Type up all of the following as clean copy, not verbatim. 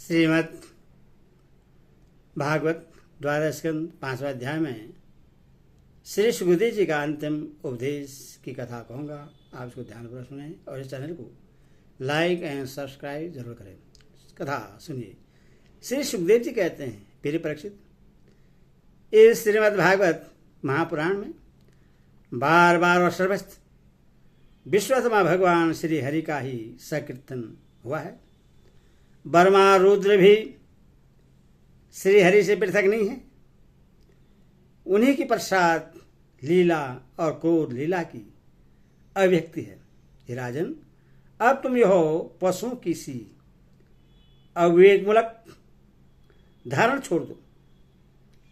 श्रीमद् भागवत द्वादश स्कंद 5वां अध्याय में श्री सुखदेव जी का अंतिम उपदेश की कथा कहूँगा। आप इसको ध्यानपूर्वक सुने और इस चैनल को लाइक एंड सब्सक्राइब जरूर करें। कथा सुनिए। श्री सुखदेव जी कहते हैं, प्रिय परीक्षित, इस श्रीमद् भागवत महापुराण में बार बार और सर्वस्थ विश्वतमा भगवान श्री हरि का ही संकीर्तन हुआ है। ब्रह्मा रुद्र भी श्री हरि से पृथक नहीं है। उन्हीं की प्रसाद लीला और क्रोध लीला की अभिव्यक्ति है। हे राजन, अब तुम यह पशुओं की सी अविवेकमूलक धारण छोड़ दो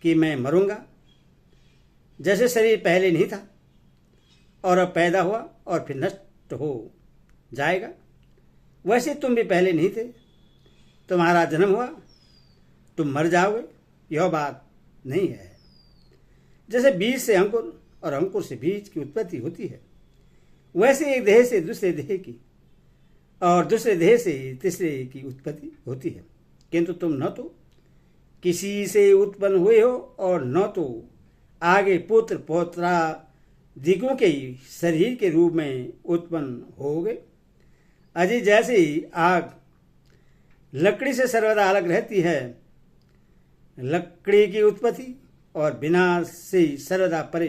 कि मैं मरूंगा। जैसे शरीर पहले नहीं था और अब पैदा हुआ और फिर नष्ट हो जाएगा, वैसे तुम भी पहले नहीं थे। तुम्हारा जन्म हुआ, तुम मर जाओगे, यह बात नहीं है। जैसे बीज से अंकुर और अंकुर से बीज की उत्पत्ति होती है, वैसे एक देह से दूसरे देह की और दूसरे देह से तीसरे की उत्पत्ति होती है। किंतु तुम न तो किसी से उत्पन्न हुए हो और न तो आगे पुत्र पौत्रा दिगों के शरीर के रूप में उत्पन्न होगे। अजी जैसे ही आग लकड़ी से सर्वदा अलग रहती है, लकड़ी की उत्पत्ति और विनाश से सर्वदा परे,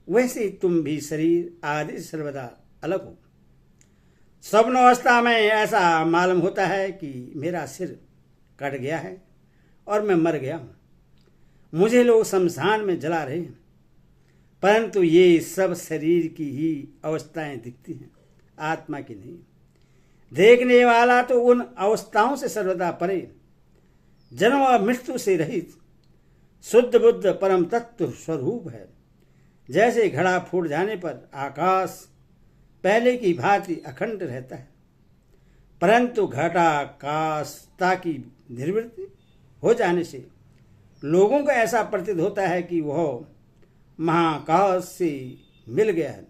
वैसे तुम भी शरीर आदि से सर्वदा अलग हो। स्वप्न अवस्था में ऐसा मालूम होता है कि मेरा सिर कट गया है और मैं मर गया हूँ। मुझे लोग शमशान में जला रहे हैं, परंतु ये सब शरीर की ही अवस्थाएं दिखती हैं, आत्मा की नहीं। देखने वाला तो उन अवस्थाओं से सर्वदा परे, जन्म और मृत्यु से रहित शुद्ध बुद्ध परम तत्व स्वरूप है। जैसे घड़ा फूट जाने पर आकाश पहले की भांति अखंड रहता है, परंतु घटाकाशता की निर्वृत्ति हो जाने से लोगों को ऐसा प्रतीत होता है कि वह महाकाश से मिल गया है।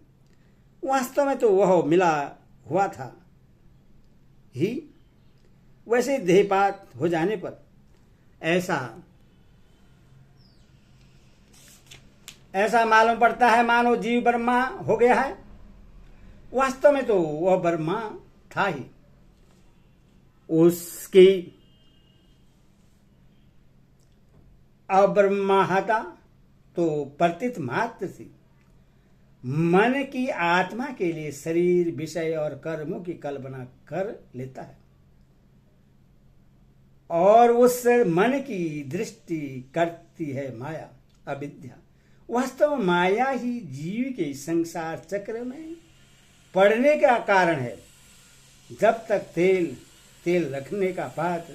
वास्तव में तो वह मिला हुआ था ही। वैसे देहपात हो जाने पर ऐसा मालूम पड़ता है मानो जीव ब्रह्मा हो गया है। वास्तव में तो वह ब्रह्मा था ही। उसकी अब्रह्माहता तो प्रतीत मात्र थी। मन की आत्मा के लिए शरीर विषय और कर्मों की कल्पना कर लेता है और उस मन की दृष्टि करती है माया, अविद्या। वास्तव में माया ही जीव के संसार चक्र में पड़ने का कारण है। जब तक तेल रखने का पात्र,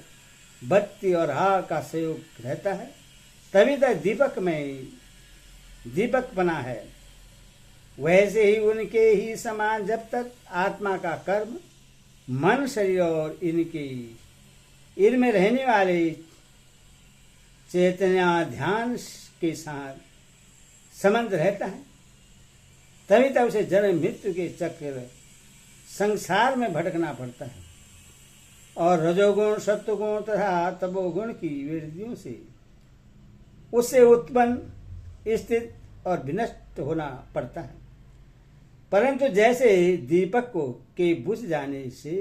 बत्ती और आग का सहयोग रहता है, तभी तक दीपक में दीपक बना है। वैसे ही उनके ही समान जब तक आत्मा का कर्म, मन, शरीर और इनमें रहने वाले चेतना ध्यान के साथ संबंध रहता है, तभी तक उसे जन्म मृत्यु के चक्र संसार में भटकना पड़ता है और रजोगुण, सत्वगुण तथा तमोगुण की वृत्तियों से उससे उत्पन्न, स्थित और विनष्ट होना पड़ता है। परंतु जैसे दीपक के बुझ जाने से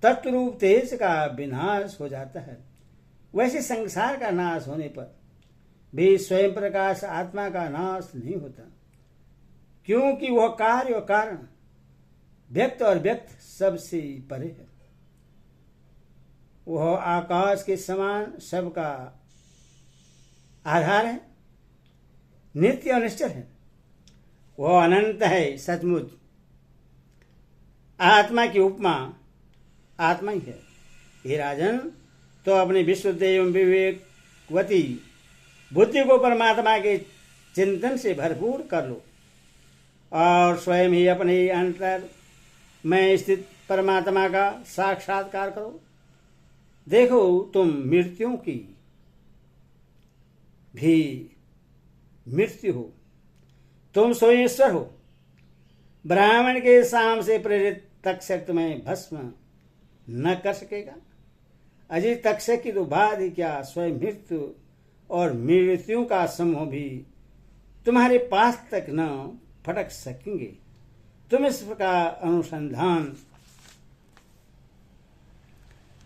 तत्वरूप तेज का विनाश हो जाता है, वैसे संसार का नाश होने पर भी स्वयं प्रकाश आत्मा का नाश नहीं होता, क्योंकि वह कार्य और कारण, व्यक्त और व्यक्त सबसे परे है। वह आकाश के समान सबका आधार है, नित्य और निश्चल है। वह अनंत है, सचमुच। आत्मा की उपमा आत्मा ही है। हे राजन, तो अपने विशुद्ध एवं विवेकवती बुद्धि को परमात्मा के चिंतन से भरपूर कर लो और स्वयं ही अपने अंतर में स्थित परमात्मा का साक्षात्कार करो। देखो, तुम मृत्युओं की भी मृत्यु हो, तुम स्वयं ईश्वर हो। ब्राह्मण के साम से प्रेरित तक्षक तुम्हें भस्म न कर सकेगा। अजय तक से कि तो बाद ही क्या स्वयं मृत्यु और मृत्यु का समूह भी तुम्हारे पास तक न फटक सकेंगे। तुम इस प्रकार अनुसंधान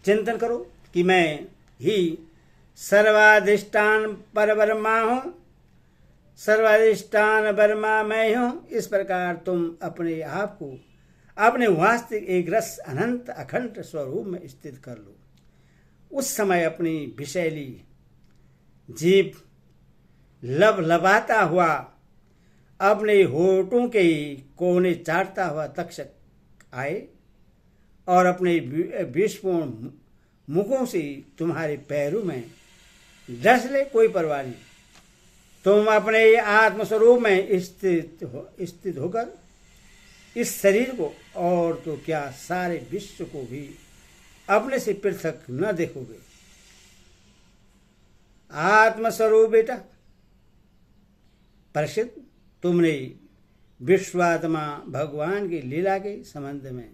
चिंतन करो कि मैं ही सर्वाधिष्ठान परब्रह्मा हूं, सर्वाधिष्ठान ब्रह्मा मैं हूं। इस प्रकार तुम अपने आप को अपने वास्तविक एक रस अनंत अखंड स्वरूप में स्थित कर लो। उस समय अपनी विषैली जीभ लबलबाता हुआ अपने होठों के कोने चाटता हुआ तक्षक आए और अपने विषपूर्ण मुखों से तुम्हारे पैरों में डस ले, कोई परवाह नहीं। तुम अपने आत्मस्वरूप में स्थित होकर इस शरीर को और तो क्या सारे विश्व को भी अपने से पृथक न देखोगे। आत्मस्वरूप बेटा परिषद, तुमने विश्वात्मा भगवान की लीला के संबंध में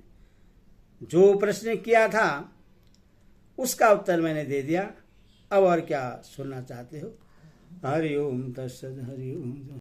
जो प्रश्न किया था उसका उत्तर मैंने दे दिया। अब और क्या सुनना चाहते हो? हरि ओम तत्सत। हरि ओम।